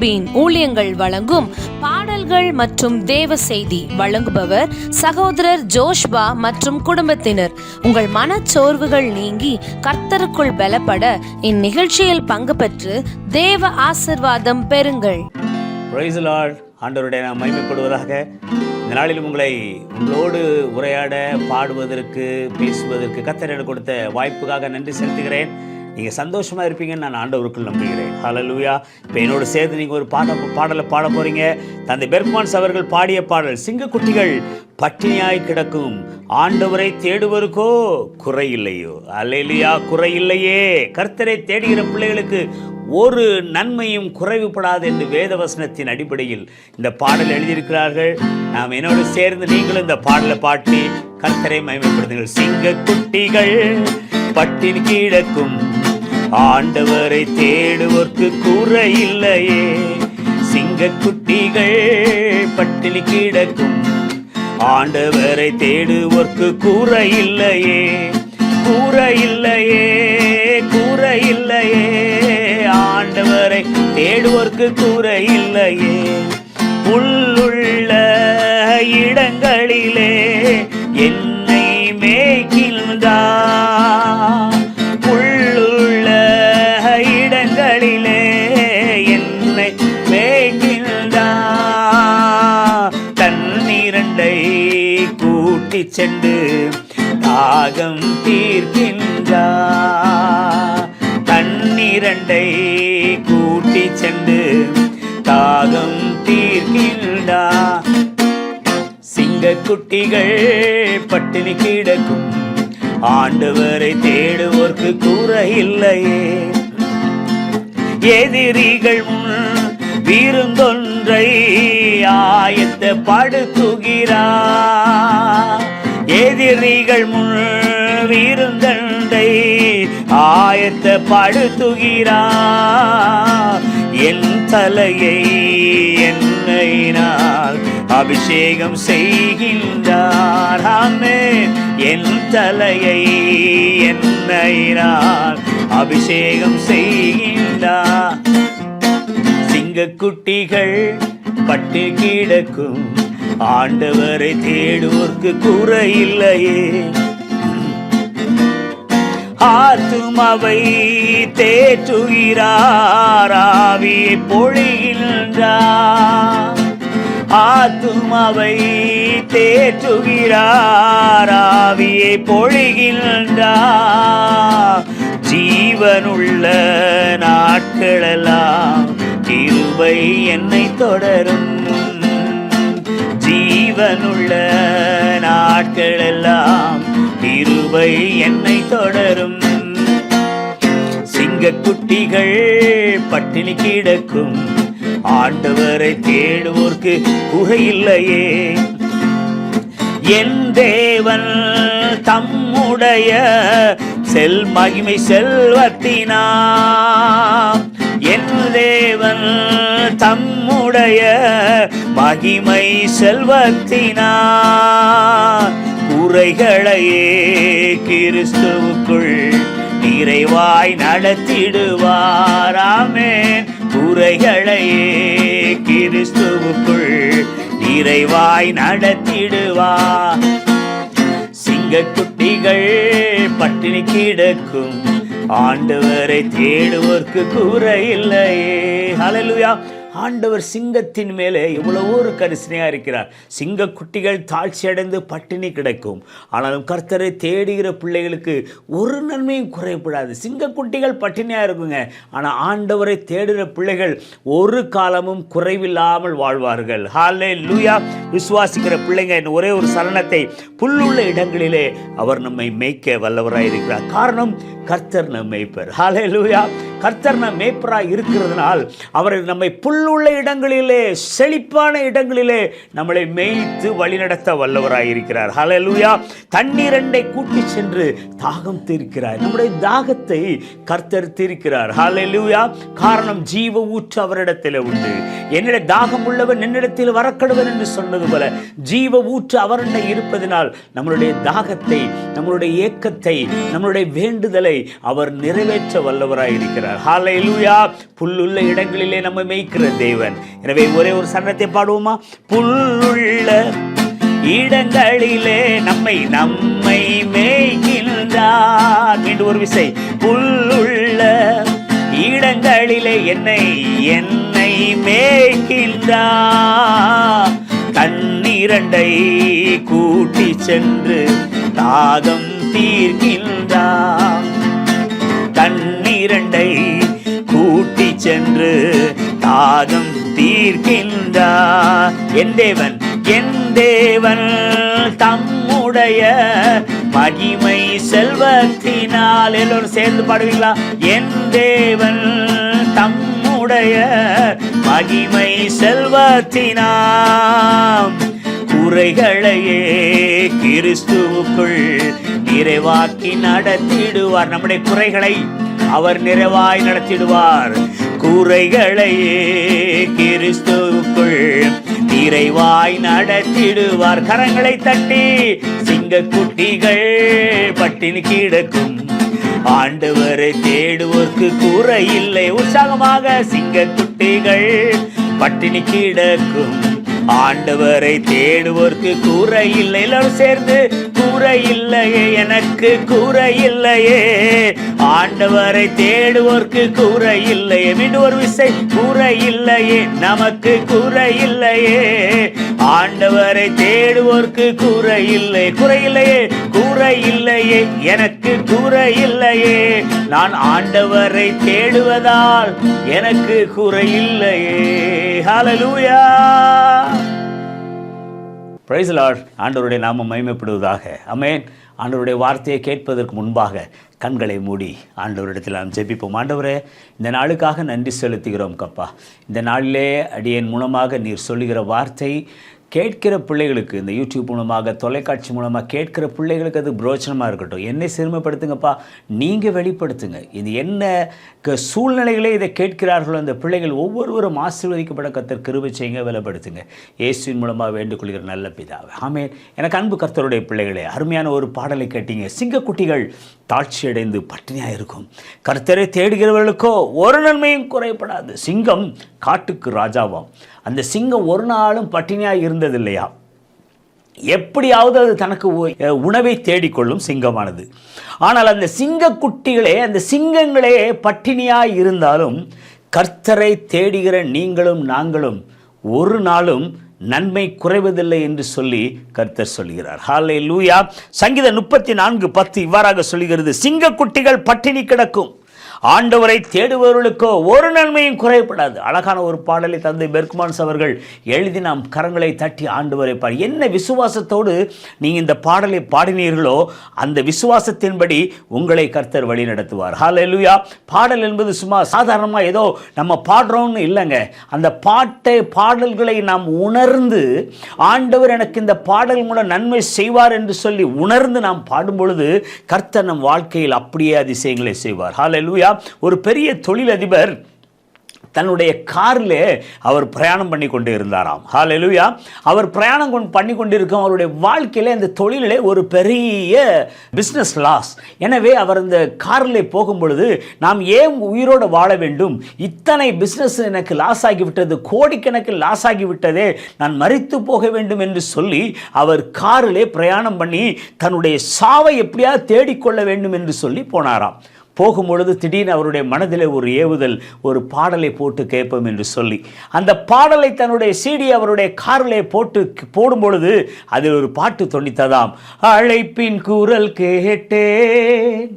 யாக்கோபின் ஊழியங்கள் வழங்கும் பாடல்கள் மற்றும் தேவ செய்தி வழங்குபவர் சகோதரர் ஜோஷ்பா மற்றும் குடும்பத்தினர். உங்கள் மனச்சோர்வுகள் நீங்கி கர்த்தருக்குள் பலப்பட இந்நிகழ்ச்சியில் பங்கு பெற்று தேவ ஆசீர்வாதம் பெறுங்கள். Praise the Lord. ஆண்டவருடைய நாம் மகிமைப்படுவதாக. இந்த நாளில் உங்களோடு உரையாட, பாடுவதற்கு, பேசுவதற்கு கர்த்தர் எனக்கு கொடுத்த வாய்ப்புக்காக நன்றி செலுத்துகிறேன். நீங்கள் சந்தோஷமாக இருப்பீங்கன்னு நான் ஆண்டவருக்குள் நம்புகிறேன். ஹல்லேலூயா. இப்போ என்னோட சேர்ந்து நீங்கள் ஒரு பாடலை பாட போகிறீங்க. தந்தை பெர்க்மான்ஸ் அவர்கள் பாடிய பாடல், சிங்கக்குட்டிகள் பட்டினியாய் கிடக்கும் ஆண்டவரை தேடுவருக்கோ குறையில்லையோ. அல்லேலூயா. குறையில்லையே. கர்த்தரை தேடுகிற பிள்ளைகளுக்கு ஒரு நன்மையும் குறைவுபடாது என்று வேதவசனத்தின் அடிப்படையில் இந்த பாடல் எழுதியிருக்கிறார்கள். நாம் என்னோடு சேர்ந்து நீங்களும் இந்த பாடலை பாட்டி கர்த்தரை மகிமைப்படுத்துங்கள். சிங்கக்குட்டிகள் பட்டினி கிடக்கும் ஆண்டவரை தேடுவோர்க்கு குறையில்லையே. சிங்கக்குட்டிகள் பட்டினி கிடக்கும் ஆண்டவரை தேடுவோர்க்கு குறையில்லையே. குறையில்லையே, குறையில்லையே. ஆண்டவரை தேடுவோர்க்கு குறையில்லையே. புல்லுள்ள இடங்களிலே என்னை மேய்க்கின்றார். புல்லுள்ள இடங்களிலே என்னை மேய்க்கின்றார். தண்ணீரண்டை கூட்டிச் சென்று தாகம் தீர்க்கின்றார். தண்ணீரண்டை கூட்டிச் சென்று தாகம் தீர்க்கின்றார். சிங்கக்குட்டிகள் பட்டினி கிடக்கும் ஆண்டவரை தேடுவோர்க்கு குறையில்லையே. எதிரிகள் முன் விருந்தொன்றை ஆயத்தப்படுத்துகிறார். எதிரிகள் முன் விருந்தொன்றை ஆயத்தப்படுத்துகிறார். என் தலையை எண்ணெயினால் அபிஷேகம் செய்கின்றார். ஆமென். என் தலையை எண்ணெயினால் அபிஷேகம் செய்கின்றார். சிங்கக்குட்டிகள் பட்டி கிடக்கும் ஆண்டவரை தேடுவோர்க்கு குறையில்லையே. ஆத்துமாவை தேற்றுகிறார், ஆவியை பொழிகின்றார். ஆத்துமாவை தேற்றுகிறார், ஆவியை பொழிகின்றார். ஜீவனுள்ள நாட்களெல்லாம் கிருபை என்னை தொடரும். ஜீவனுள்ள நாட்களெல்லாம் கிருபை என்னை தொடரும். சிங்கக்குட்டிகள் பட்டினி கிடக்கும் ஆண்டவரை தேடுவோர்க்கு குறையில்லையே. என் தேவன் தம்முடைய மகிமை செல்வத்தினார். என் தேவன் தம்முடைய மகிமை செல்வத்தினார் குறைகளையே கிறிஸ்துவுக்குள் நிறைவாய் நடத்திடுவார். ஆமென். குறைகளையே கிறிஸ்துவுக்குள் நிறைவாய் நடத்திடுவார். சிங்கக்குட்டிகள் பட்டினி கிடக்கும் ஆண்டவரை தேடுவோர்க்கு குறையில்லையே. ஹல்லேலூயா. ஆண்டவர் சிங்கத்தின் மேலே எவ்வளவோ ஒரு கரிசனையாக இருக்கிறார். சிங்கக்குட்டிகள் தாழ்ச்சி அடைந்து பட்டினி கிடக்கும், ஆனாலும் கர்த்தரை தேடுகிற பிள்ளைகளுக்கு ஒரு நன்மையும் குறைப்படாது. சிங்கக்குட்டிகள் பட்டினியாக இருக்குங்க, ஆனால் ஆண்டவரை தேடுகிற பிள்ளைகள் ஒரு காலமும் குறைவில்லாமல் வாழ்வார்கள். ஹல்லேலூயா. விசுவாசிக்கிற பிள்ளைங்க ஒரே ஒரு சரணத்தை, புல்லுள்ள இடங்களிலே அவர் நம்மை மேய்க்க வல்லவராக இருக்கிறார். காரணம், கர்த்தர் நம் மேய்ப்பர். ஹல்லேலூயா. கர்த்தர் நம் மேய்ப்பராக இருக்கிறதுனால் அவர் நம்மை புல்லுள்ள இடங்களிலே, செழிப்பான இடங்களிலே நம்மளை மேய்த்து வழிநடத்த வல்லவராயிருக்கிறார். ஹல்லேலூயா. தண்ணீரண்டை கூட்டி சென்று தாகம் தீர்க்கிறார். நம்முடைய தாகத்தை கர்த்தர் தீர்க்கிறார். ஹல்லேலூயா. காரணம், ஜீவ ஊற்று அவரிடத்தில் உண்டு. என்னிட தாகம் உள்ளவன் என்னிடத்தில் வரக்கடுவன் என்று சொன்னது போல ஜீவ ஊற்று அவரிடம் இருப்பதனால் நம்மளுடைய தாகத்தை, நம்மளுடைய ஏக்கத்தை, நம்மளுடைய வேண்டுதலை அவர் நிறைவேற்ற வல்லவராயிருக்கிறார். ஹல்லேலூயா. புல்லுள்ள இடங்களிலே நம்மை மேய்க்கிற தேவன். எனவே ஒரே ஒரு சரணத்தை பாடுவோமா? புல்லுள்ள இடங்களிலே நம்மை மேய்கின்றார். மீண்டும் ஒரு விசை. புல்லுள்ள இடங்களிலே என்னை மேய்கின்றார். தண்ணீரண்டை கூட்டி சென்று தாகம் தீர்க்கின்றார். தண்ணீரண்டை கூட்டி சென்று தாகம் தீர்க்கின்றார். என் தேவன் தம்முடைய மகிமை செல்வத்தினால், எல்லோரும் சேர்ந்து பாடுவீங்களா? என் தேவன் தம்முடைய மகிமை செல்வத்தினால் குறைகளையே கிறிஸ்துவுக்குள் நிறைவாக்கி நடத்திடுவார். நம்முடைய குறைகளை அவர் நிறைவாய் நடத்திடுவார். குறைகளையே கிறிஸ்துவுக்குள் நிறைவாய் நடத்திடுவார். கரங்களை தட்டி சிங்கக்குட்டிகள் பட்டினி கிடக்கும், ஆண்டவரை தேடுவோர்க்கு குறையில்லை. உற்சாகமாக சிங்கக்குட்டிகள் பட்டினி கிடக்கும், ஆண்டவரை தேடுவோர்க்கு குறையில்லை. எல்லாரும் சேர்ந்து குறையில்லையே, எனக்கு குறையில்லையே, ஆண்டவரை தேடுவோர்க்கு குறையில்லையே. மீண்டும் ஒரு விசை. குறையில்லையே, நமக்கு குறையில்லையே, ஆண்டவரை தேடுவோர்க்கு குறையில்லை. குறையில்லையே, குறையில்லையே, எனக்கு குறையில்லையே, நான் ஆண்டவரை தேடுவதால் எனக்கு குறையில்லையே. ஹல்லேலூயா. Praise the Lord. ஆண்டவருடைய நாமம் மகிமைப்படுவதாக. ஆமென். ஆண்டவருடைய வார்த்தையை கேட்பதற்கு முன்பாக கண்களை மூடி ஆண்டவரிடத்தில் நாம் ஜெபிப்போம். ஆண்டவரே, இந்த நாளுக்காக நன்றி செலுத்துகிறோம் கப்பா. இந்த நாளிலே அடியேன் மூலமாக நீர் சொல்லுகிற வார்த்தை கேட்கிற பிள்ளைகளுக்கு, இந்த யூடியூப் மூலமாக, தொலைக்காட்சி மூலமாக கேட்கிற பிள்ளைகளுக்கு அது பிரோஜனமாக இருக்கட்டும். என்னை சிறுமைப்படுத்துங்கப்பா, நீங்கள் வெளிப்படுத்துங்க. இது என்ன சூழ்நிலைகளே இதை கேட்கிறார்களோ அந்த பிள்ளைகள் ஒவ்வொருவரும் ஆசீர்வதிக்கப்பட கர்த்தர் கிருபை செய்யுங்க, வெளிப்படுத்துங்க. இயேசுவின் மூலமாக வேண்டுகொள்கிற நல்ல பிதாவே, ஆமென். எனக்கு அன்பு கர்த்தருடைய பிள்ளைகளே, அருமையான ஒரு பாடலை கேட்டீங்க. சிங்கக்குட்டிகள் தாழ்ச்சியடைந்து பட்டினியாக இருக்கும், கர்த்தரை தேடுகிறவர்களுக்கோ ஒரு நன்மையும் குறைபடாது. சிங்கம் காட்டுக்கு ராஜாவாம். அந்த சிங்கம் ஒரு நாளும் பட்டினியாக இருந்தது இல்லையா? எப்படியாவது அது தனக்கு உணவை தேடிக்கொள்ளும் சிங்கமானது. ஆனால் அந்த சிங்கக்குட்டிகளே, அந்த சிங்கங்களே பட்டினியாக இருந்தாலும் கர்த்தரை தேடுகிற நீங்களும் நாங்களும் ஒரு நாளும் நன்மை குறைவதில்லை என்று சொல்லி கர்த்தர் சொல்கிறார். ஹல்லேலூயா. சங்கீதம் 34:10 இவ்வாறாக சொல்கிறது, சிங்கக்குட்டிகள் பட்டினி கிடக்கும், ஆண்டவரை தேடுபவர்களுக்கோ ஒரு நன்மையும் குறைபடாது. அழகான ஒரு பாடலை தந்தை பெர்க்மான்ஸ் அவர்கள் எழுதி நாம் கரங்களை தட்டி ஆண்டவரை பாடி. என்ன விசுவாசத்தோடு நீங்கள் இந்த பாடலை பாடினீர்களோ அந்த விசுவாசத்தின்படி உங்களை கர்த்தர் வழி நடத்துவார். ஹல்லேலூயா. பாடல் என்பது சும்மா சாதாரணமாக ஏதோ நம்ம பாடுறோம்னு இல்லைங்க. அந்த பாடல்களை நாம் உணர்ந்து, ஆண்டவர் எனக்கு இந்த பாடல் மூலம் நன்மை செய்வார் என்று சொல்லி உணர்ந்து நாம் பாடும் பொழுது கர்த்தர் நம் வாழ்க்கையில் அப்படியே அதிசயங்களை செய்வார். ஹல்லேலூயா. ஒரு பெரிய தொழிலதிபர் தன்னுடைய காரில் அவர் பிரயாணம் பண்ணி கொண்டு இருந்தாராம். ஹல்லேலூயா. அவர் பிரயாணம் பண்ணி கொண்டிருக்கும் அவருடைய வாழ்க்கையில் இந்த தொழிலே ஒரு பெரிய பிஸ்னஸ் லாஸ். எனவே அவர் இந்த காரில் போகும் பொழுது, நாம் ஏன் உயிரோடு வாழ வேண்டும், இத்தனை பிஸ்னஸ் எனக்கு லாஸ் ஆகிவிட்டது, கோடிக்கணக்கில் லாஸ் ஆகிவிட்டதே, நான் மரித்து போக வேண்டும் என்று சொல்லி அவர் காரிலே பிரயாணம் பண்ணி தன்னுடைய சாவை எப்படியாவது தேடிக்கொள்ள வேண்டும் என்று சொல்லி போனாராம். போகும்பொழுது திடீர்னு அவருடைய மனதில் ஒரு ஏவுதல், ஒரு பாடலை போட்டு கேட்போம் என்று சொல்லி அந்த பாடலை தன்னுடைய சிடி அவருடைய காரிலே போடும் பொழுது அதில் ஒரு பாட்டு தொனித்ததாம். அழைப்பின் குரல் கேட்டேன்,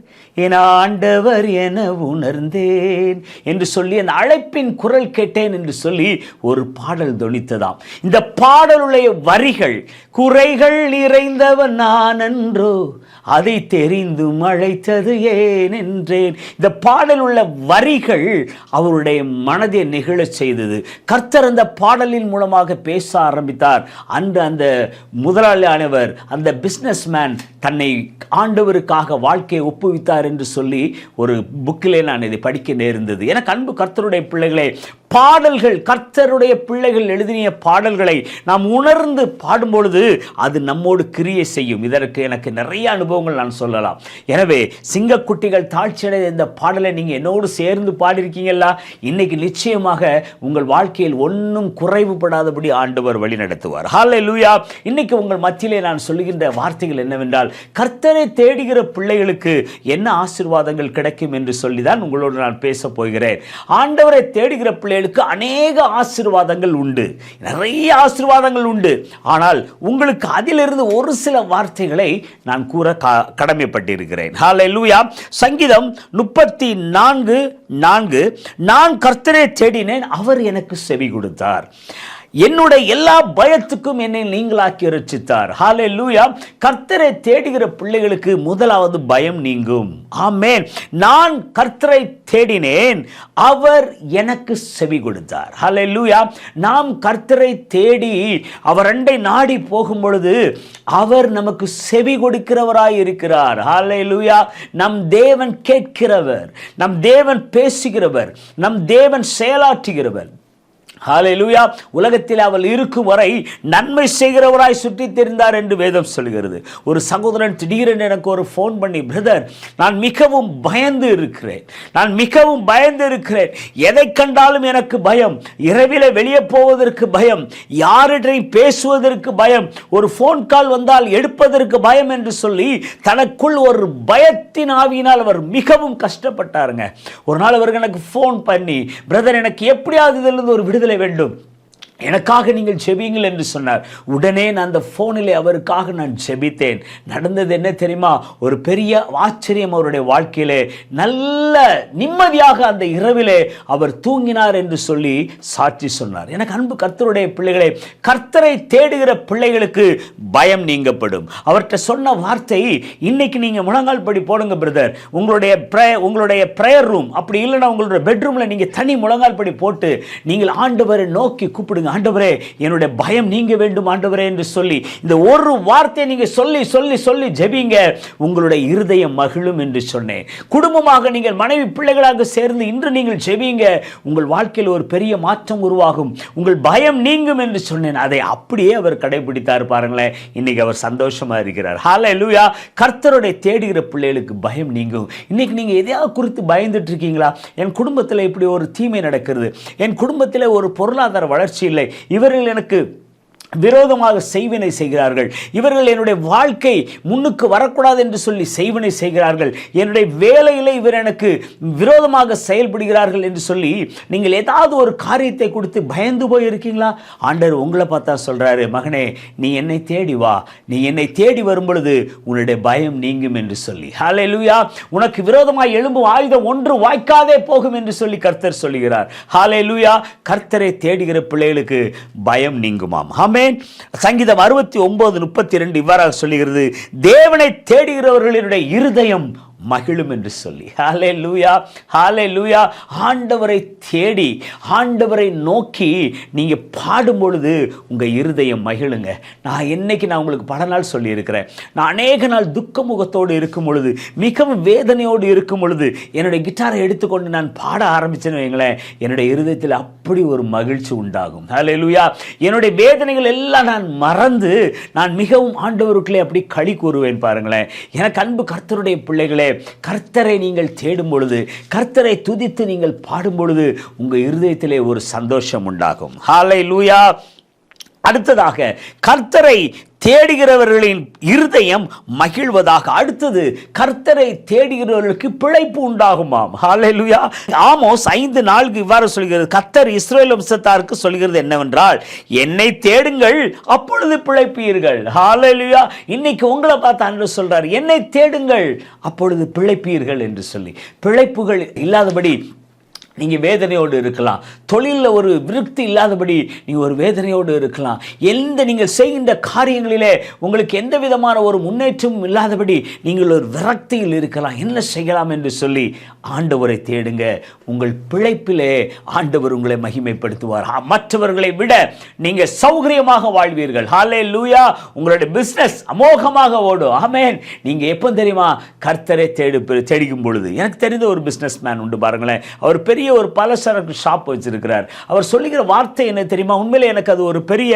என் ஆண்டவர் என உணர்ந்தேன் என்று சொல்லி, அந்த அழைப்பின் குரல் கேட்டேன் என்று சொல்லி ஒரு பாடல் தொனித்ததாம். இந்த பாடலுடைய வரிகள், குறைகள் நிறைந்தவன் நான் என்றோ அதை தெரிந்தும் அழைத்தது ஏன் என்றேன். இந்த பாடல் உள்ள வரிகள் அவருடைய மனதை நெகிழச் செய்தது. கர்த்தர் அந்த பாடலின் மூலமாக பேச ஆரம்பித்தார். அன்று அந்த முதலாளியானவர், அந்த பிஸ்னஸ் மேன் தன்னை ஆண்டவருக்காக வாழ்க்கையை ஒப்புவித்தார் என்று சொல்லி ஒரு புக்கிலே நான் இதை படிக்க நேர்ந்தது. எனக்கு அன்பு கர்த்தருடைய பிள்ளைகளே, பாடல்கள், கர்த்தருடைய பிள்ளைகள் எழுதிய பாடல்களை நாம் உணர்ந்து பாடும் பொழுது அது நம்மோடு கிரியை செய்யும். இதற்கு எனக்கு நிறைய அனுபவங்கள் நான் சொல்லலாம். எனவே சிங்கக்குட்டிகள் தாழ்ச்சியடைய இந்த பாடலை நீங்கள் என்னோடு சேர்ந்து பாடியிருக்கீங்களா? இன்னைக்கு நிச்சயமாக உங்கள் வாழ்க்கையில் ஒன்றும் குறைவுபடாதபடி ஆண்டவர் வழி நடத்துவார். ஹல்லேலூயா. இன்னைக்கு உங்கள் மத்தியிலே நான் சொல்லுகின்ற வார்த்தைகள் என்னவென்றால், கர்த்தரை தேடுகிற பிள்ளைகளுக்கு என்ன ஆசீர்வாதங்கள் கிடைக்கும் என்று சொல்லிதான் உங்களோடு நான் பேச போகிறேன். ஆண்டவரை தேடுகிற பிள்ளைகளுக்கு அநேக ஆசீர்வாதங்கள் உண்டு, நிறைய ஆசீர்வாதங்கள் உண்டு. ஆனால் உங்களுக்கு அதிலிருந்து ஒரு சில வார்த்தைகளை நான் கூற கடமைப்பட்டிருக்கிறேன். ஹல்லேலூயா. சங்கீதம் 34:4, நான் கர்த்தரை தேடினேன், அவர் எனக்கு செவி கொடுத்தார், என்னுடைய எல்லா பயத்துக்கும் என்னை நீங்களாக்கி ரட்சித்தார். ஹல்லேலூயா. கர்த்தரை தேடுகிற பிள்ளைகளுக்கு முதலாவது பயம் நீங்கும். ஆமென். நான் கர்த்தரை தேடினேன், அவர் எனக்கு செவி கொடுத்தார். ஹல்லேலூயா. நாம் கர்த்தரை தேடி அவர் அண்டை நாடி போகும் பொழுது அவர் நமக்கு செவி கொடுக்கிறவராய் இருக்கிறார். ஹல்லேலூயா. நம் தேவன் கேட்கிறவர், நம் தேவன் பேசுகிறவர், நம் தேவன் செயலாற்றுகிறவர். ஹல்லேலூயா. உலகத்தில் அவள் இருக்கும் வரை நன்மை செய்கிறவராய் சுற்றி தெரிந்தார் என்று வேதம் சொல்கிறது. ஒரு சகோதரன் திடீரென்று எனக்கு ஒரு ஃபோன் பண்ணி, பிரதர், நான் மிகவும் பயந்து இருக்கிறேன், எதை கண்டாலும் எனக்கு பயம், இரவிலே வெளியே போவதற்கு பயம், யாரிடம் பேசுவதற்கு பயம், ஒரு ஃபோன் கால் வந்தால் எடுப்பதற்கு பயம் என்று சொல்லி தனக்குள் ஒரு பயத்தின் ஆவியினால் அவர் மிகவும் கஷ்டப்பட்டாருங்க. ஒரு நாள் அவருக்கு எனக்கு ஃபோன் பண்ணி, பிரதர், எனக்கு எப்படியாவது இதிலிருந்து ஒரு விடுதலை வேண்டும், எனக்காக நீங்கள் ஜெபியுங்கள் என்று சொன்னார். உடனே நான் அந்த ஃபோனிலே அவருக்காக நான் ஜெபித்தேன். நடந்தது என்ன தெரியுமா? ஒரு பெரிய ஆச்சரியம் அவருடைய வாழ்க்கையிலே. நல்ல நிம்மதியாக அந்த இரவிலே அவர் தூங்கினார் என்று சொல்லி சாட்சி சொன்னார். எனக்கு அன்பு கர்த்தருடைய பிள்ளைகளே, கர்த்தரை தேடுகிற பிள்ளைகளுக்கு பயம் நீங்கப்படும். அவர்கிட்ட சொன்ன வார்த்தை, இன்னைக்கு நீங்கள் முழங்கால் படி போடுங்க பிரதர், உங்களுடைய ப்ரேயர் ரூம், அப்படி இல்லைன்னா உங்களுடைய பெட்ரூமில் நீங்கள் தனி முழங்கால் படி போட்டு நீங்கள் ஆண்டவரை நோக்கி கூப்பிடுங்க, ஆண்டவரே என்னுடைய பயம் நீங்க வேண்டும் ஆண்டவரே என்று சொல்லி இந்த ஒரு வார்த்தையை நீங்க சொல்லி சொல்லி சொல்லி ஜெபிங்க, உங்களுடைய இருதயம் மகிழும் என்று சொன்னேன். குடும்பமாக நீங்கள் மனைவி பிள்ளைகளாக சேர்ந்து இன்று நீங்கள் ஜெபிங்க, உங்கள் வாழ்க்கையில் ஒரு பெரிய மாற்றம் உருவாகும், உங்கள் பயம் நீங்கும் என்று சொன்னேன். அதை அப்படியே அவர் கடைபிடித்தார். பாருங்களேன், இன்னைக்கு அவர் சந்தோஷமா இருக்கிறார். ஹல்லேலூயா. கர்த்தருடைய தேடுகிற பிள்ளைகளுக்கு பயம் நீங்கும். இன்னைக்கு நீங்க எதையாவது குறித்து பயந்துட்டு இருக்கீங்களா? என் குடும்பத்தில் இப்படி ஒரு தீமை நடக்கிறது, என் குடும்பத்தில் ஒரு பொருளாதார வளர்ச்சி இல்லை, இவர்கள் எனக்கு விரோதமாக செய்வினை செய்கிறார்கள், இவர்கள் என்னுடைய வாழ்க்கை முன்னுக்கு வரக்கூடாது என்று சொல்லி செய்வினை செய்கிறார்கள், என்னுடைய வேலையில் இவர் எனக்கு விரோதமாக செயல்படுகிறார்கள் என்று சொல்லி நீங்கள் ஏதாவது ஒரு காரியத்தை கொடுத்து பயந்து போய் இருக்கீங்களா? ஆண்டவர் உங்களை பார்த்தா சொல்றாரு, மகனே நீ என்னை தேடி வா, நீ என்னை தேடி வரும் பொழுது உன்னுடைய பயம் நீங்கும் என்று சொல்லி. ஹல்லேலூயா. உனக்கு விரோதமாக எழும்பும் ஆயுதம் ஒன்று வாய்க்காதே போகும் என்று சொல்லி கர்த்தர் சொல்லுகிறார். ஹல்லேலூயா. கர்த்தரை தேடுகிற பிள்ளைகளுக்கு பயம் நீங்குமாம். ஆமென். சங்கீதம் 69:32 இவ்வாறாக சொல்லுகிறது, தேவனை தேடுகிறவர்களுடைய இருதயம் மகிழும் என்று சொல்லி. ஹல்லேலூயா. ஹல்லேலூயா. ஆண்டவரை தேடி ஆண்டவரை நோக்கி நீங்க பாடும் பொழுது உங்க இருதயம் மகிழுங்க. நான் உங்களுக்கு பல நாள் சொல்லி இருக்கிறேன், நான் அநேக நாள் துக்க முகத்தோடு இருக்கும் பொழுது, மிகவும் வேதனையோடு இருக்கும் பொழுது என்னுடைய கிட்டாரை எடுத்துக்கொண்டு நான் பாட ஆரம்பிச்சேன்னு வைங்களேன், என்னுடைய இருதயத்தில் அப்படி ஒரு மகிழ்ச்சி உண்டாகும். ஹல்லேலூயா. என்னுடைய வேதனைகள் எல்லாம் நான் மறந்து நான் மிகவும் ஆண்டவருக்குள்ளே அப்படி களி கூறுவேன். பாருங்களேன், எனக்கு அன்பு கர்த்தருடைய பிள்ளைகளே, கர்த்தரை நீங்கள் தேடும் பொழுது, கர்த்தரை துதித்து நீங்கள் பாடும் பொழுது உங்க இருதயத்திலே ஒரு சந்தோஷம் உண்டாகும். ஹல்லேலூயா. அடுத்ததாக, கர்த்தரை தேடுகிறவர்களின் இருதயம் மகிழ்வதாக. அடுத்தது, கர்த்தரை தேடுகிறவர்களுக்கு பிழைப்பு உண்டாகுமாம். ஹல்லேலூயா. ஆமோஸ் 5:4 இவ்வாறு சொல்கிறது, கர்த்தர் இஸ்ரவேல் வம்சத்தாருக்கு சொல்கிறது என்னவென்றால், என்னை தேடுங்கள் அப்பொழுது பிழைப்பீர்கள். ஹல்லேலூயா. இன்னைக்கு உங்களை பார்த்து ஆண்டவர் சொல்றார், என்னை தேடுங்கள் அப்பொழுது பிழைப்பீர்கள் என்று சொல்லி. பிழைப்புகள் இல்லாதபடி நீங்கள் வேதனையோடு இருக்கலாம், தொழிலில் ஒரு விருத்தி இல்லாதபடி நீங்கள் ஒரு வேதனையோடு இருக்கலாம், நீங்கள் செய்கின்ற காரியங்களிலே உங்களுக்கு எந்த விதமான ஒரு முன்னேற்றமும் இல்லாதபடி நீங்கள் ஒரு விரக்தியில் இருக்கலாம். என்ன செய்யலாம் என்று சொல்லி ஆண்டவரை தேடுங்க. உங்கள் பிழைப்பிலே ஆண்டவர் உங்களை மகிமைப்படுத்துவார். மற்றவர்களை விட நீங்கள் சௌகரியமாக வாழ்வீர்கள். ஹல்லேலூயா. உங்களுடைய பிஸ்னஸ் அமோகமாக ஓடும். ஆமென். நீங்கள் எப்போ தெரியுமா? கர்த்தரை தேடும் பொழுது. எனக்கு தெரிந்த ஒரு பிஸ்னஸ் மேன் உண்டு பாருங்களேன், அவர் பெரிய பெரிய ஒரு பலசரக்கு ஷாப் வச்சிருக்கிறார். அவர் சொல்லுகிற வார்த்தை என்ன தெரியுமா? உண்மையிலே எனக்கு அது ஒரு பெரிய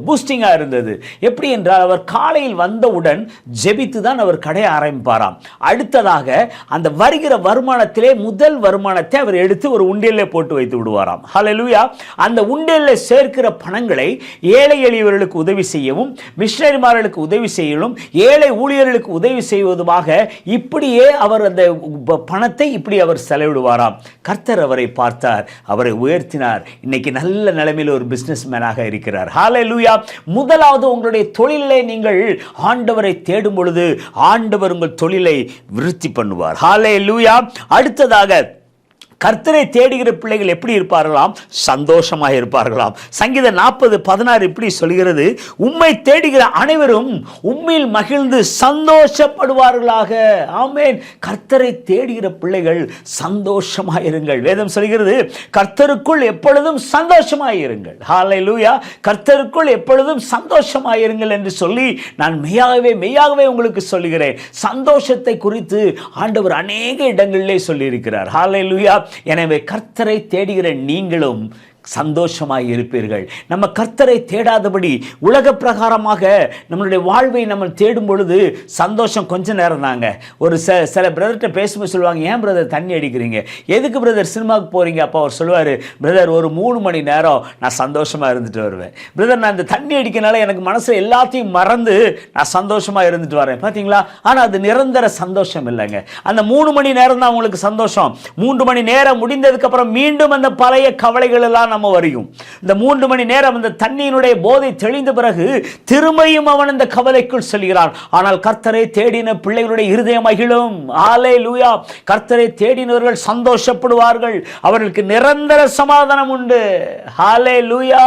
பூஸ்டிங்காக இருந்தது. எப்படி என்றால், அவர் காலையில் வந்தவுடன் ஜெபித்து தான் அவர் கடையை ஆரம்பிப்பாராம். அடுத்ததாக அந்த வருகிற வருமானத்திலே முதல் வருமானத்தை அவர் எடுத்து ஒரு உண்டியலில் போட்டு வைத்து விடுவாராம். ஹல்லேலூயா. அந்த உண்டியலில் சேர்க்கிற பணங்களை ஏழை எளியவர்களுக்கு உதவி செய்யவும், மிஷனரிமார்களுக்கு உதவி செய்யவும், ஏழை ஊழியர்களுக்கு உதவி செய்வதுமாக இப்படியே அவர் அந்த பணத்தை இப்படி அவர் செலவிடுவாராம். கர்த்தர் அவரை பார்த்தார், அவரை உயர்த்தினார். இன்னைக்கு நல்ல நிலைமையில் ஒரு பிசினஸ் மேனாக இருக்கிறார். ஹல்லேலூயா. முதலாவது, உங்களுடைய தொழிலை நீங்கள் ஆண்டவரை தேடும் பொழுது ஆண்டவர் உங்கள் தொழிலை விருத்தி பண்ணுவார். ஹல்லேலூயா. அடுத்ததாக, கர்த்தரை தேடுகிற பிள்ளைகள் எப்படி இருப்பார்களாம்? சந்தோஷமாக இருப்பார்களாம். சங்கீதம் 40:16 இப்படி சொல்கிறது, உம்மை தேடுகிற அனைவரும் உம்மில் மகிழ்ந்து சந்தோஷப்படுவார்களாக. ஆமென். கர்த்தரை தேடுகிற பிள்ளைகள் சந்தோஷமாக இருங்கள். வேதம் சொல்கிறது, கர்த்தருக்குள் எப்பொழுதும் சந்தோஷமாக இருங்கள். ஹல்லேலூயா. கர்த்தருக்குள் எப்பொழுதும் சந்தோஷமாக இருங்கள் என்று சொல்லி நான் மெய்யாகவே உங்களுக்கு சொல்லுகிறேன். சந்தோஷத்தை குறித்து ஆண்டவர் அநேக இடங்களிலே சொல்லியிருக்கிறார். ஹல்லேலூயா. எனவே கர்த்தரை தேடுகிற நீங்களும் சந்தோஷமாய் இருப்பீர்கள். நம்ம கர்த்தரை தேடாதபடி உலக பிரகாரமாக நம்மளுடைய வாழ்வை நம்ம தேடும் பொழுது சந்தோஷம் கொஞ்ச நேரம் தாங்க. ஒரு சில பிரதர்கிட்ட பேசும்போது சொல்லுவாங்க, ஏன் பிரதர் தண்ணி அடிக்கிறீங்க, எதுக்கு பிரதர் சினிமாவுக்கு போகிறீங்க? அப்போ அவர் சொல்லுவார், பிரதர் ஒரு 3 மணி நேரம் நான் சந்தோஷமாக இருந்துட்டு வருவேன். பிரதர், நான் இந்த தண்ணி அடிக்கிறனால எனக்கு மனசில் எல்லாத்தையும் மறந்து நான் சந்தோஷமாக இருந்துட்டு வரேன். பார்த்தீங்களா? ஆனால் அது நிரந்தர சந்தோஷம் இல்லைங்க. அந்த 3 மணி நேரம் தான் உங்களுக்கு சந்தோஷம். 3 மணி நேரம் முடிந்ததுக்கப்புறம் மீண்டும் அந்த பழைய கவலைகள் எல்லாம் நம்ம வரையும். இந்த 3 மணி நேரம் அந்த தண்ணியினுடைய போதை தெளிந்த பிறகு திரும்பியும் அவன் இந்த கவலைக்குள் செல்கிறான். ஆனால் கர்த்தரை தேடின பிள்ளைகளுடைய இருதயம் மகிழும். ஹல்லேலூயா. கர்த்தரை தேடினவர்கள் சந்தோஷப்படுவார்கள். அவர்களுக்கு நிரந்தர சமாதானம் உண்டு. ஹல்லேலூயா.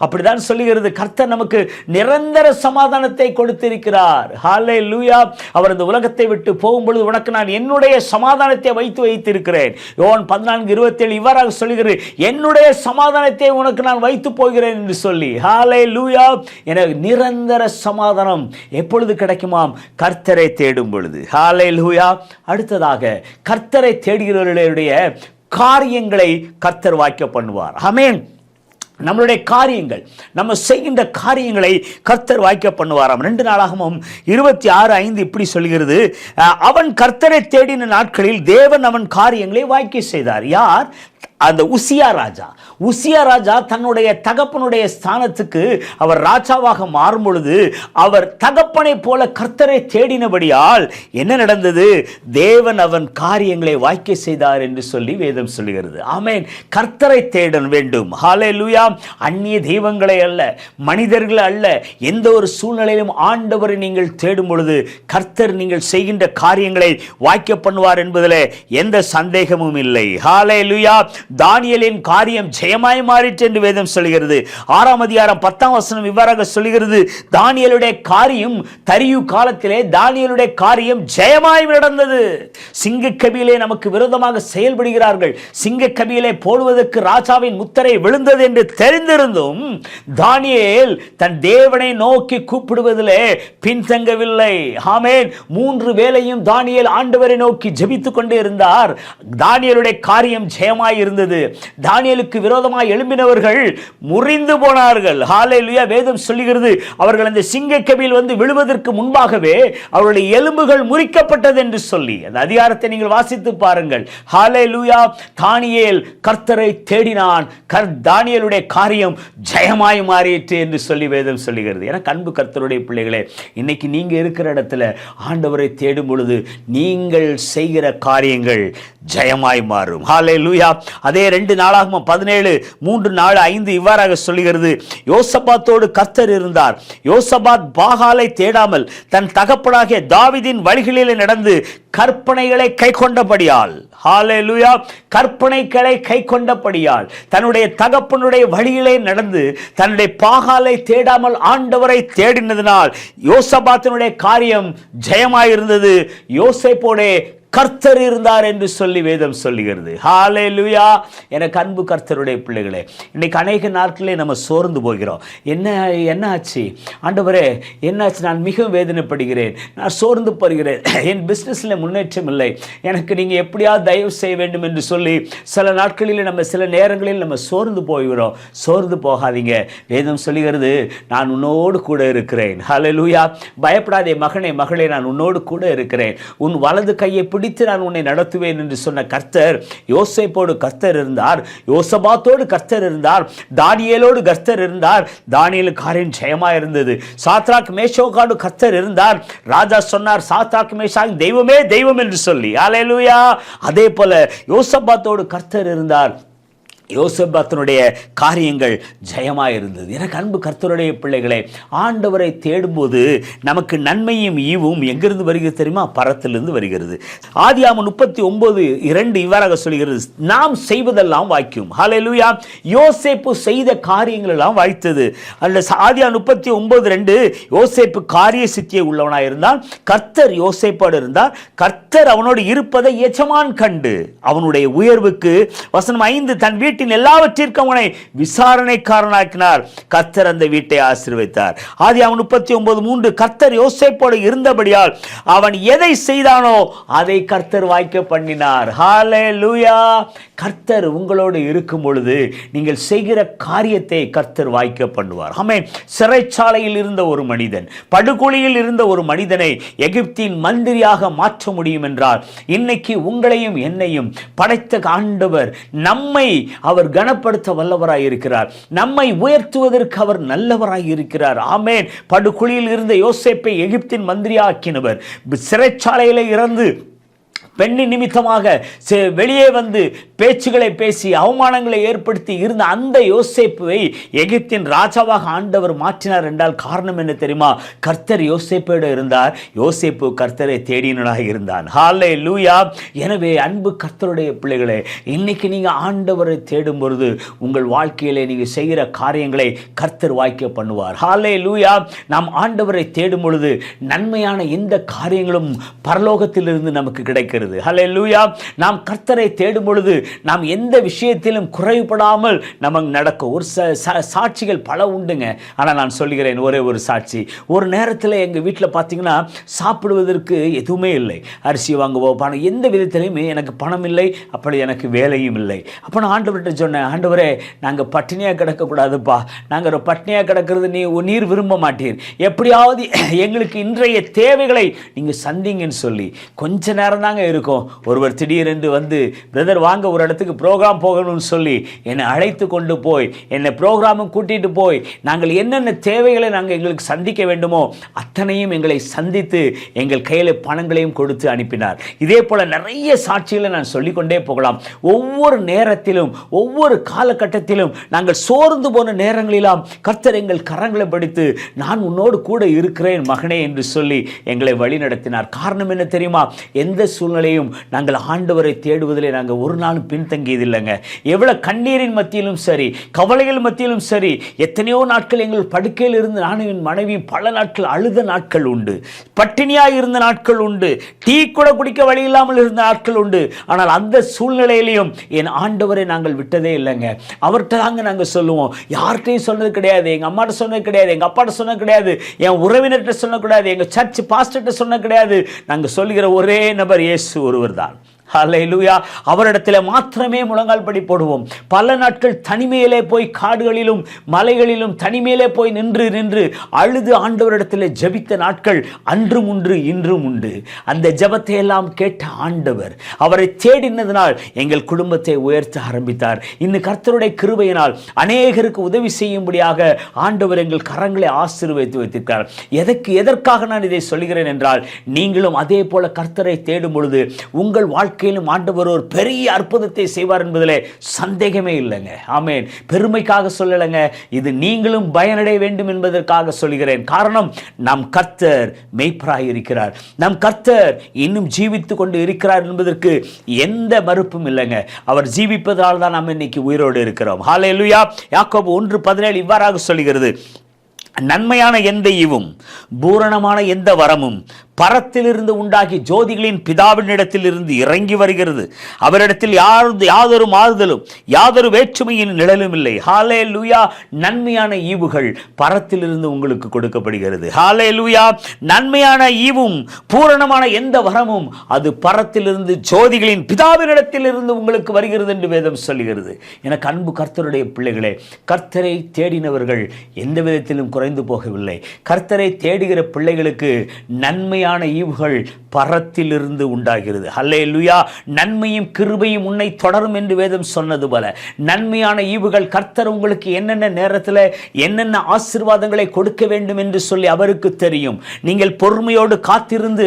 அப்படிதான் சொல்லுகிறது. கர்த்தர் நமக்கு நிரந்தர சமாதானத்தை கொடுத்திருக்கிறார். ஹல்லேலூயா. அவர் இந்த உலகத்தை விட்டு போகும்பொழுது, உனக்கு நான் என்னுடைய சமாதானத்தை வைத்திருக்கிறேன். யோவான் 14:27 இவ்வாறாக சொல்லுகிறது, என்னுடைய சமாதானத்தை உனக்கு நான் வைத்து போகிறேன் என்று சொல்லி. ஹல்லேலூயா. எனக்கு நிரந்தர சமாதானம் எப்பொழுது கிடைக்குமாம்? கர்த்தரை தேடும் பொழுது. ஹல்லேலூயா. அடுத்ததாக, கர்த்தரை தேடுகிறவர்களுடைய காரியங்களை கர்த்தர் வாய்க்க பண்ணுவார். ஆமென். நம்மளுடைய காரியங்கள், நம்ம செய்கின்ற காரியங்களை கர்த்தர் வாய்க்க பண்ணுவாராம். 2 நாளாகமும் 26:5 இப்படி சொல்கிறது, அவன் கர்த்தரை தேடின நாட்களில் தேவன் அவன் காரியங்களை வாய்க்க செய்தார். யார்? அந்த உசியா ராஜா தன்னுடைய தகப்பனுடைய ஸ்தானத்துக்கு அவர் ராஜாவாக மாறும் பொழுது அவர் தகப்பனை போல கர்த்தரை தேடினபடியால் என்ன நடந்தது? தேவன் அவன் காரியங்களை வாய்க்க செய்தார் என்று சொல்லி வேதம் சொல்லுகிறது. ஆமென். கர்த்தரை தேட வேண்டும். ஹல்லேலூயா. அந்நிய தெய்வங்களை அல்ல, மனிதர்கள் அல்ல, எந்த ஒரு சூழ்நிலையிலும் ஆண்டவரை நீங்கள் தேடும் பொழுது கர்த்தர் நீங்கள் செய்கின்ற காரியங்களை வாய்க்க பண்ணுவார் என்பதில் எந்த சந்தேகமும் இல்லை. ஹல்லேலூயா. தானியேலின் காரியம் ஜெயமாய் மாறிற்று என்று வேதம் சொல்கிறது. 6ஆம் அதிகாரம் 10ஆம் வசனம் இவ்வாறாக சொல்கிறது, தானியேலுடைய காரியம் தரியு காலத்திலே தானியேலுடைய காரியம் ஜெயமாய் நடந்தது. சிங்கக்கபியிலே நமக்கு விரோதமாக செயல்படுகிறார்கள், சிங்கக்கபியிலே போடுவதற்கு ராஜாவின் முத்திரை விழுந்தது என்று தெரிந்திருந்தும் தானியேல் தன் தேவனை நோக்கி கூப்பிடுவதிலே பின்தங்கவில்லை. ஆமென். 3 வேளையும் தானியேல் ஆண்டவரை நோக்கி ஜெபித்துக் கொண்டே இருந்தார். தானியேலுடைய காரியம் ஜெயமாய் இருந்தது. தானியேலுக்கு விரோதமாய் எழும்பினவர்கள் முறிந்து போனார்கள். ஹல்லேலூயா. வேதம் சொல்லுகிறது, அவர்கள் அந்த சிங்கக்கபியில் வந்து விழுவதற்கு முன்பாகவே அவருடைய எலும்புகள் முறிக்கப்பட்டது என்று சொல்லி அந்த அதிகாரத்தை நீங்கள் வாசித்து பாருங்கள். ஹல்லேலூயா. தானியேல் கர்த்தரை தேடினான், தானியேலுடைய காரியம் ஜெயமாய் மாறிற்று என்று சொல்லி வேதம் சொல்லுகிறது. என அன்பு கர்த்தருடைய பிள்ளைகளே, இன்னைக்கு நீங்க இருக்கிற இடத்துல ஆண்டவரை தேடும் பொழுது நீங்கள் செய்கிற காரியங்கள் ஜெயமாய் மாறும். ஹல்லேலூயா. அதே 2 நாளாகமம் 17:3-4-5 இவ்வாறாக சொல்லுகிறது, யோசபாத்தோடு கர்த்தர் இருந்தார். யோசபாத் பாகாலை தேடாமல் தன் தகப்பனாகிய தாவீதின் வழிகளிலே நடந்து கற்பனைகளை கை கொண்டபடியால், ஹல்லேலூயா, கற்பனைகளை கை கொண்டபடியால் தன்னுடைய தகப்பனுடைய வழியிலே நடந்து தன்னுடைய பாகாலை தேடாமல் ஆண்டவரை தேடினதினால் யோசபாத்தினுடைய காரியம் ஜெயமாயிருந்தது. யோசேப்போடே கர்த்தர் இருந்தார் என்று சொல்லி வேதம் சொல்லுகிறது. ஹல்லேலூயா. எனக்கு அன்பு கர்த்தருடைய பிள்ளைகளே, இன்னைக்கு அநேக நாட்களே நம்ம சோர்ந்து போகிறோம். என்ன ஆச்சு ஆண்டவரே, என்னாச்சு, நான் மிகவும் வேதனைப்படுகிறேன், நான் சோர்ந்து போகிறேன், என் பிஸ்னஸில் முன்னேற்றம் இல்லை, எனக்கு நீங்கள் எப்படியாவது தயவு செய்ய வேண்டும் என்று சொல்லி சில நாட்களில் சில நேரங்களில் நம்ம சோர்ந்து போகிறோம். சோர்ந்து போகாதீங்க. வேதம் சொல்லுகிறது, நான் உன்னோடு கூட இருக்கிறேன். ஹல்லேலூயா. பயப்படாதே மகனே மகளே, நான் உன்னோடு கூட இருக்கிறேன், உன் வலது கையை பிடித்து நான் உன்னை நடத்துவேன் என்று சொன்ன கர்த்தர் யோசேப்போடு கர்த்தர் இருந்தார், யோசபாத்தோடு கர்த்தர் இருந்தார், தானியேலோடு கர்த்தர் இருந்தார். தானியேலுக்கு காரியம் ஜெயமா இருந்தது. சாத்ராக் மேஷாக்கோடு கர்த்தர் இருந்தார். ராஜா சொன்னார், சாத்ராக் மேஷாக் தெய்வமே தெய்வம் என்று சொல்லி. ஹல்லேலூயா. அதே போல யோசபாத்தோடு கர்த்தர் இருந்தார். யோசபாத்தினுடைய காரியங்கள் ஜெயமாக இருந்தது. எனக்கு அன்பு கர்த்தருடைய பிள்ளைகளே, ஆண்டவரை தேடும்போது நமக்கு நன்மையும் ஈவும் எங்கிருந்து வருகிறது தெரியுமா? பரத்திலிருந்து வருகிறது. ஆதியாகமம் 39:2 இவ்வாறாக சொல்கிறது, நாம் செய்வதெல்லாம் வாய்க்கும். ஹல்லேலூயா. யோசேப்பு செய்த காரியங்கள் எல்லாம் வாய்த்தது. அல்ல, ஆதியாகமம் 39:2 யோசேப்பு காரிய சித்தியை உள்ளவனாக இருந்தான். கர்த்தர் யோசேப்போடு இருந்தார். கர்த்தர் அவனோடு இருப்பதை எஜமான் கண்டு அவனுடைய உயர்வுக்கு வசனம் 5 தன் வீட்டின் எல்லாவற்றிற்கும் அவனை விசாரணைக்காரனாக்கினார். கர்த்தர் அந்த வீட்டை ஆசீர்வதித்தார். ஆதியாகமம் 39:3 கர்த்தர் யோசேப்போடு இருந்தபடியால் அவன் எதை செய்தானோ அதை கர்த்தர் வாய்க்க பண்ணினார். ஹல்லேலூயா. கர்த்தர் உங்களோடு இருக்கும் பொழுது நீங்கள் செய்கிற காரியத்தை கர்த்தர் வாய்க்க பண்ணுவார். ஆமென். சிறைச்சாலையில் இருந்த ஒரு மனிதன், படுகொலியில் இருந்த ஒரு மனிதனை எகிப்தின் மந்திரியாக மாற்ற முடியும் என்றால், இன்னைக்கு உங்களையும் என்னையும் படைத்த ஆண்டவர் நம்மை அவர் கனப்படுத்த வல்லவராய் இருக்கிறார். நம்மை உயர்த்துவதற்கு அவர் நல்லவராய் இருக்கிறார். ஆமென். படுகுழியில் இருந்த யோசேப்பை எகிப்தின் மந்திரியாக்கினவர், சிறைச்சாலையிலே இருந்து பெண்ணின் நிமித்தமாக வெளியே வந்து பேச்சுகளை பேசி அவமானங்களை ஏற்படுத்தி இருந்த அந்த யோசேப்புவை எகிப்தின் ராஜாவாக ஆண்டவர் மாற்றினார் என்றால் காரணம் என்ன தெரியுமா? கர்த்தர் யோசேப்போடு இருந்தார். யோசேப்பு கர்த்தரை தேடினனாக இருந்தான். ஹல்லேலூயா. எனவே அன்பு கர்த்தருடைய பிள்ளைகளே, இன்னைக்கு நீங்கள் ஆண்டவரை தேடும் பொழுது உங்கள் வாழ்க்கையிலே நீங்கள் செய்கிற காரியங்களை கர்த்தர் வாய்க்க பண்ணுவார். ஹல்லேலூயா. நாம் ஆண்டவரை தேடும் பொழுது நன்மையான எந்த காரியங்களும் பரலோகத்திலிருந்து நமக்கு கிடைக்கிறது. ஹல்லேலூயா. நாம் கர்த்தரை தேடும் பொழுது நாம் எந்த விஷயத்திலும் குறைபடாமல் நமக்கு நடக்கும். ஒரு சாட்சிகள் பல உண்டுங்க. ஆனால் நான் சொல்லுகிறேன் ஒரே ஒரு சாட்சி. ஒரு நேரத்தில் எங்கள் வீட்டில் பார்த்தீங்கன்னா சாப்பிடுவதற்கு எதுவுமே இல்லை. அரிசி வாங்குவோ பணம் எந்த விதத்திலையுமே எனக்கு பணம் இல்லை, அப்படி எனக்கு வேலையும் இல்லை. அப்போ நான் ஆண்டவர்கிட்ட சொன்னேன், ஆண்டவரே நாங்கள் பட்டினியாக கிடக்கக்கூடாதுப்பா, நாங்கள் பட்டினியாக கிடக்கிறது நீர் விரும்ப மாட்டீர், எப்படியாவது எங்களுக்கு இன்றைய தேவைகளை நீங்கள் சந்திங்கன்னு சொல்லி கொஞ்ச நேரம் தாங்க இருக்கும். ஒருவர் திடீரென்று வந்து, பிரதர் வாங்க ஒரு இடத்துக்கு ப்ரோக்ராம் போகணும்னு சொல்லி என்னை அழைத்து கொண்டு போய் என்னை ப்ரோக்ராமும் கூட்டிகிட்டு போய் நாங்கள் என்னென்ன தேவைகளை நாங்கள் எங்களுக்கு சந்திக்க வேண்டுமோ அத்தனையும் எங்களை சந்தித்து எங்கள் கையில் பணங்களையும் கொடுத்து அனுப்பினார். இதே போல் நிறைய சாட்சிகளை நான் சொல்லிக்கொண்டே போகலாம். ஒவ்வொரு நேரத்திலும் ஒவ்வொரு காலகட்டத்திலும் நாங்கள் சோர்ந்து போன நேரங்களெல்லாம் கர்த்தர் எங்கள் கரங்களை பிடித்து நான் உன்னோடு கூட இருக்கிறேன் மகனே என்று சொல்லி எங்களை வழி நடத்தினார். காரணம் என்ன தெரியுமா? எந்த சூழ்நிலையும் நாங்கள் ஆண்டவரை தேடுவதிலே நாங்கள் ஒரு நாளும் பின்தங்கியதில்லைங்க. எவ்வளவு கண்ணீரின் மத்தியிலும் சரி, கவலைகள் மத்தியிலும் சரி, எத்தனையோ நாட்கள் எங்கள் படுக்கையில் இருந்து நானும் என் மனைவியும் பல நாட்கள் அழுத நாட்கள் உண்டு, பட்டினியாக இருந்த நாட்கள் உண்டு, டீ கூட குடிக்க வழி இல்லாமல் இருந்த நாட்கள் உண்டு. ஆனால் அந்த சூழ்நிலையிலையும் என் ஆண்டவரை நாங்கள் விட்டதே இல்லைங்க. அவர்கிட்ட தாங்க நாங்கள் சொல்லுவோம். யார்கிட்டையும் சொன்னது கிடையாது, எங்கள் அம்மாட்ட சொன்னது கிடையாது, எங்கள் அப்பாட்ட சொன்னது கிடையாது, என் உறவினர்கிட்ட சொன்னது கிடையாது, எங்கள் சர்ச் பாஸ்டர்கிட்ட சொன்னது கிடையாது. நாங்கள் சொல்லுகிற ஒரே நபர் இயேசு ஒருவர் தான். ஹல்லேலூயா. அவரிடத்தில் மாத்திரமே முழங்கால் படி போடுவோம். பல நாட்கள் தனிமையிலே போய் காடுகளிலும் மலைகளிலும் தனிமையிலே போய் நின்று நின்று அழுது ஆண்டவரிடத்தில் ஜெபித்த நாட்கள் அன்றும் உண்டு இன்றும் உண்டு. அந்த ஜெபத்தை எல்லாம் கேட்ட ஆண்டவர் அவரை தேடினதினால் எங்கள் குடும்பத்தை உயர்த்த ஆரம்பித்தார். இன்னும் கர்த்தருடைய கிருபையினால் அநேகருக்கு உதவி செய்யும்படியாக ஆண்டவர் எங்கள் கரங்களை ஆசீர்வதித்து வைத்திருக்கிறார். எதற்காக நான் இதை சொல்கிறேன் என்றால், நீங்களும் அதே போல கர்த்தரை தேடும் பொழுது உங்கள் வாழ்க்கையிலும் ஆண்டவர் ஒரு பெரிய அற்புதத்தை செய்வார் என்பதிலே சந்தேகமே இல்லைங்க. ஆமென். பெருமைக்காக சொல்லலைங்க, இது நீங்களும் பயனடைய வேண்டும் என்பதற்காக சொல்கிறேன். காரணம், நம் கர்த்தர் மெய்ப்பராய் இருக்கிறார், நம் கர்த்தர் இன்னும் ஜீவித்து கொண்டு இருக்கிறார் என்பதற்கு எந்த மறுப்பும் இல்லைங்க. அவர் ஜீவிப்பதால் தான் நாம் இன்னைக்கு உயிரோடு இருக்கிறோம். ஹல்லேலூயா. யாக்கோபு 1:17 இவ்வாறாக சொல்கிறது, நன்மையான எந்த ஈவும் பூரணமான எந்த வரமும் பரத்திலிருந்து உண்டாகி ஜோதிகளின் பிதாவினிடத்தில் இருந்து இறங்கி வருகிறது. அவரிடத்தில் யாதொரு மாறுதலும் யாதொரு வேற்றுமையின் நிழலும் இல்லை. ஹல்லேலூயா. நன்மையான ஈவுகள் பரத்திலிருந்து உங்களுக்கு கொடுக்கப்படுகிறது. ஹல்லேலூயா. நன்மையான ஈவும் பூரணமான எந்த வரமும் அது பரத்திலிருந்து ஜோதிகளின் பிதாவினிடத்தில் இருந்து உங்களுக்கு வருகிறது என்று வேதம் சொல்லுகிறது. எனக்கு அன்பு கர்த்தருடைய பிள்ளைகளே, கர்த்தரை தேடினவர்கள் எந்த விதத்திலும் குறைந்து போகவில்லை. கர்த்தரை தேடுகிற பிள்ளைகளுக்கு நன்மையான ஈவுகள் பரத்திலிருந்து உண்டாகிறது. ஹல்லேலூயா. நன்மையும் கிருபையும் உன்னை தொடரும் என்று வேதம் சொன்னது போல நன்மையான ஈவுகள் கர்த்தர் உங்களுக்கு என்னென்ன நேரத்தில் என்னென்ன ஆசீர்வாதங்களை கொடுக்க வேண்டும் என்று சொல்லி அவருக்கு தெரியும். நீங்கள் பொறுமையோடு காத்திருந்து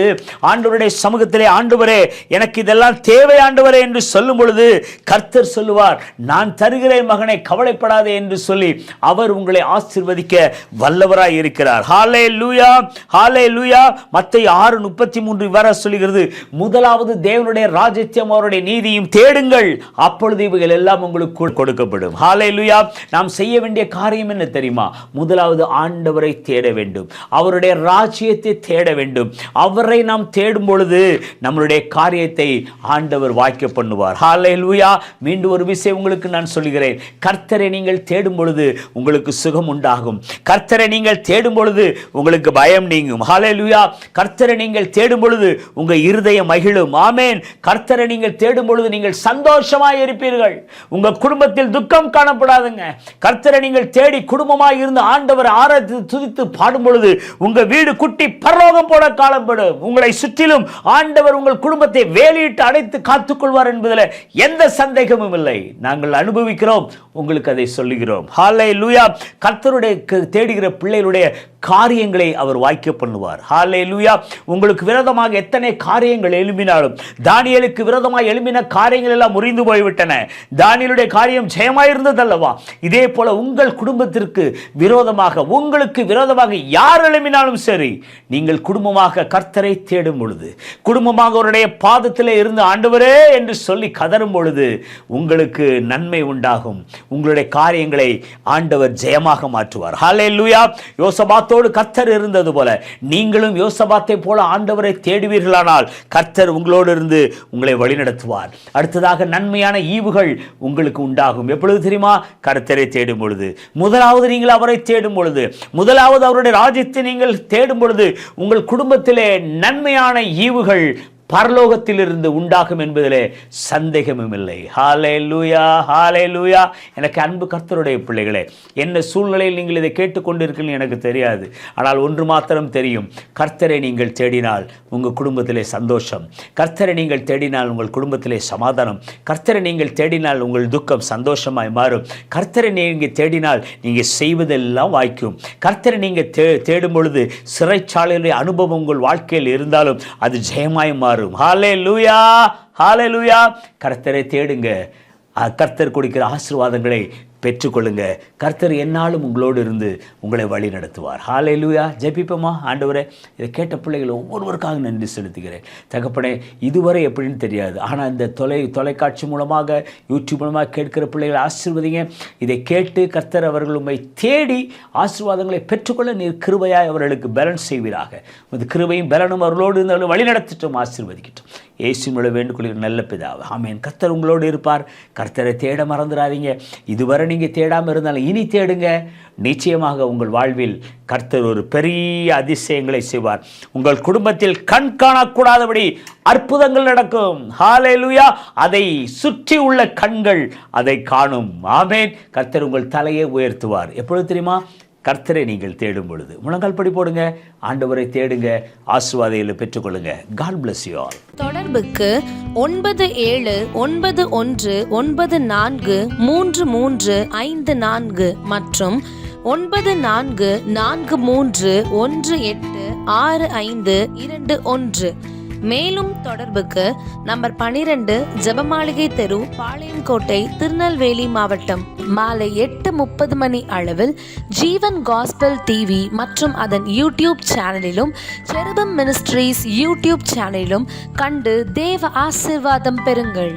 ஆண்டவருடைய சமூகத்திலே, ஆண்டவரே எனக்கு இதெல்லாம் தேவை ஆண்டவரே என்று சொல்லும் பொழுது கர்த்தர் சொல்லுவார், நான் தருகிறேன் மகனை, கவலைப்படாதே என்று சொல்லி அவர் உங்களை ஆசீர்வதிக்க வல்லவராய் இருக்கிறார். ஹல்லேலூயா. ஹல்லேலூயா. மத்தேயு 6:33 வர சொல்லுகிறது, முதலாவது தேவனுடைய ராஜ்யத்தையும் அவருடைய நீதியும் தேடுங்கள், அப்பொழுது இவைகள் எல்லாம் உங்களுக்கு கொடுக்கப்படும். ஹல்லேலூயா. நாம் செய்ய வேண்டிய காரியம் என்ன தெரியுமா? முதலாவது ஆண்டவரை தேட வேண்டும், அவருடைய ராஜ்யத்தை தேட வேண்டும். அவரை நாம் தேடும் பொழுது நம்மளுடைய காரியத்தை ஆண்டவர் வாய்க்க பண்ணுவார். ஹல்லேலூயா. மீண்டும் ஒரு விஷயம் உங்களுக்கு நான் சொல்கிறேன், கர்த்தரை நீங்கள் தேடும் பொழுது உங்களுக்கு சுகம் உண்டாகும். கர்த்தரை நீங்கள் தேடும் பொழுது உங்களுக்கு பயம் நீங்கும். ஹல்லேலூயா. கர்த்தரை நீங்கள் தேடும் பொழுது உங்க இருதயம் மகிழும். ஆமென். கர்த்தரை நீங்கள் தேடும் பொழுது நீங்கள் சந்தோஷமாய் இருப்பீர்கள். உங்க குடும்பத்தில் துக்கம் காணப்படாதுங்க. கர்த்தரை நீங்கள் தேடி குடும்பமாய் இருந்து ஆண்டவர் ஆராதித்து துதித்து பாடும் பொழுது உங்க வீடு குட்டி பரலோகம் போல காணப்படும். உங்களை சுற்றிலும் ஆண்டவர் உங்கள் குடும்பத்தை வேலியிட்டு அடைத்து காத்துக்கொள்வார் என்பதில் எந்த சந்தேகமும் இல்லை. நாங்கள் அனுபவிக்கிறோம், உங்களுக்கு அதை சொல்லுகிறோம். ஹல்லேலூயா. கர்த்தருடைய தேடுகிற பிள்ளைகளுடைய காரியங்களை அவர் வாய்க்க பண்ணுவார். ஹல்லேலூயா. உங்களுக்கு விரோதமாக எத்தனை காரியங்கள் எழும்பினாலும், தானியேலுக்கு விரோதமாக எழும்பின காரியங்கள் எல்லாம் முறிந்து போய்விட்டன. தானியேலுடைய காரியம் ஜெயமாயிருந்தது அல்லவா? இதே போல உங்கள் குடும்பத்திற்கு விரோதமாக, உங்களுக்கு விரோதமாக யார் எழும்பினாலும் சரி, நீங்கள் குடும்பமாக கர்த்தரை தேடும் பொழுது, குடும்பமாக அவருடைய பாதத்திலே இருந்து ஆண்டவரே என்று சொல்லி கதரும் பொழுது உங்களுக்கு நன்மை உண்டாகும். உங்களுடைய காரியங்களை ஆண்டவர் ஜெயமாக மாற்றுவார். ஹல்லேலூயா. யோசபாத்தோடு கர்த்தர் இருந்தது போல நீங்களும் யோசபாத்தை போல ஆண்டவரை தேடுவீர்களானால் கர்த்தர் உங்களோடு இருந்து உங்களை வழிநடத்துவார். அடுத்ததாக நன்மையான ஈவுகள் உங்களுக்கு உண்டாகும். எப்பொழுது தெரியுமா? கர்த்தரை தேடும் பொழுது. முதலாவது நீங்கள் அவரை தேடும் பொழுது, முதலாவது அவருடைய ராஜ்யத்தை நீங்கள் தேடும் பொழுது உங்கள் குடும்பத்திலே நன்மையான ஈவுகள் பரலோகத்திலிருந்து உண்டாகும் என்பதிலே சந்தேகமும் இல்லை. ஹல்லேலூயா. ஹல்லேலூயா. எனக்கு அன்பு கர்த்தருடைய பிள்ளைகளே, என்ன சூழ்நிலையில் நீங்கள் இதை கேட்டுக்கொண்டிருக்கீர்கள் எனக்கு தெரியாது. ஆனால் ஒன்று மாத்திரம் தெரியும், கர்த்தரை நீங்கள் தேடினால் உங்கள் குடும்பத்திலே சந்தோஷம், கர்த்தரை நீங்கள் தேடினால் உங்கள் குடும்பத்திலே சமாதானம், கர்த்தரை நீங்கள் தேடினால் உங்கள் துக்கம் சந்தோஷமாய் மாறும், கர்த்தரை நீங்கள் தேடினால் நீங்கள் செய்வதெல்லாம் வாய்க்கும். கர்த்தரை நீங்கள் தேடும் பொழுது சிறைச்சாலையுடைய அனுபவம் உங்கள் வாழ்க்கையில் இருந்தாலும் அது ஜெயமாய் மாறும். ஹல்லேலூயா. ஹல்லேலூயா. கர்த்தரை தேடுங்க, கர்த்தர் கொடுக்கிற ஆசீர்வாதங்களை பெற்றுக்கொள்ளுங்க. கர்த்தர் என்னாலும் உங்களோடு இருந்து உங்களை வழி நடத்துவார். ஹல்லேலூயா. ஜெபிப்போமா? ஆண்டவரே, இதை கேட்ட பிள்ளைகள் ஒவ்வொருவருக்காக நன்றி செலுத்துகிறேன். தகப்பனே, இதுவரை எப்படின்னு தெரியாது, ஆனால் இந்த தொலைக்காட்சி மூலமாக, யூடியூப் மூலமாக கேட்கிற பிள்ளைகளை ஆசீர்வதிங்க. இதை கேட்டு கர்த்தர் அவர்கள் உண்மை தேடி ஆசீர்வாதங்களை பெற்றுக்கொள்ள நீர் கிருபையாய் அவர்களுக்கு பேலன்ஸ் செய்வீராக. இந்த கிருபையும் பலனும் அவர்களோடு இருந்து அவர்களை வழி நடத்திட்டோம், ஆசீர்வதிக்கட்டும். இயேசுவின் வேண்டுகொள்கிற நல்ல பிதாவே, ஆமென். கர்த்தர் உங்களோடு இருப்பார். கர்த்தரை தேட மறந்துடாதீங்க. இதுவரை நீங்கள் தேடாமல் இருந்தாலும் இனி தேடுங்க. நிச்சயமாக உங்கள் வாழ்வில் கர்த்தர் ஒரு பெரிய அதிசயங்களை செய்வார். உங்கள் குடும்பத்தில் கண் காணக்கூடாதபடி அற்புதங்கள் நடக்கும். ஹல்லேலூயா. அதை சுற்றி உள்ள கண்கள் அதை காணும். ஆமென். கர்த்தர் உங்கள் தலையை உயர்த்துவார். எப்பொழுது தெரியுமா? கர்த்தரை நீங்கள் தேடும் பொழுது. முழங்கால் படி போடுங்க, ஆண்டவரை தேடுங்க, ஆசீர்வாதங்களை பெற்றுக்கொள்ளுங்க. God bless you all. தொடர்புக்கு 9771943354 மற்றும் 9443186521. மேலும் தொடர்புக்கு நம்பர் 12 ஜெபமாளிகை தெரு, பாளையங்கோட்டை, திருநெல்வேலி மாவட்டம். மாலை 8:30 மணி அளவில் ஜீவன் காஸ்பல் டிவி மற்றும் அதன் யூடியூப் சேனலிலும், செருபம் மினிஸ்ட்ரீஸ் யூடியூப் சேனலிலும் கண்டு தேவ ஆசீர்வாதம் பெறுங்கள்.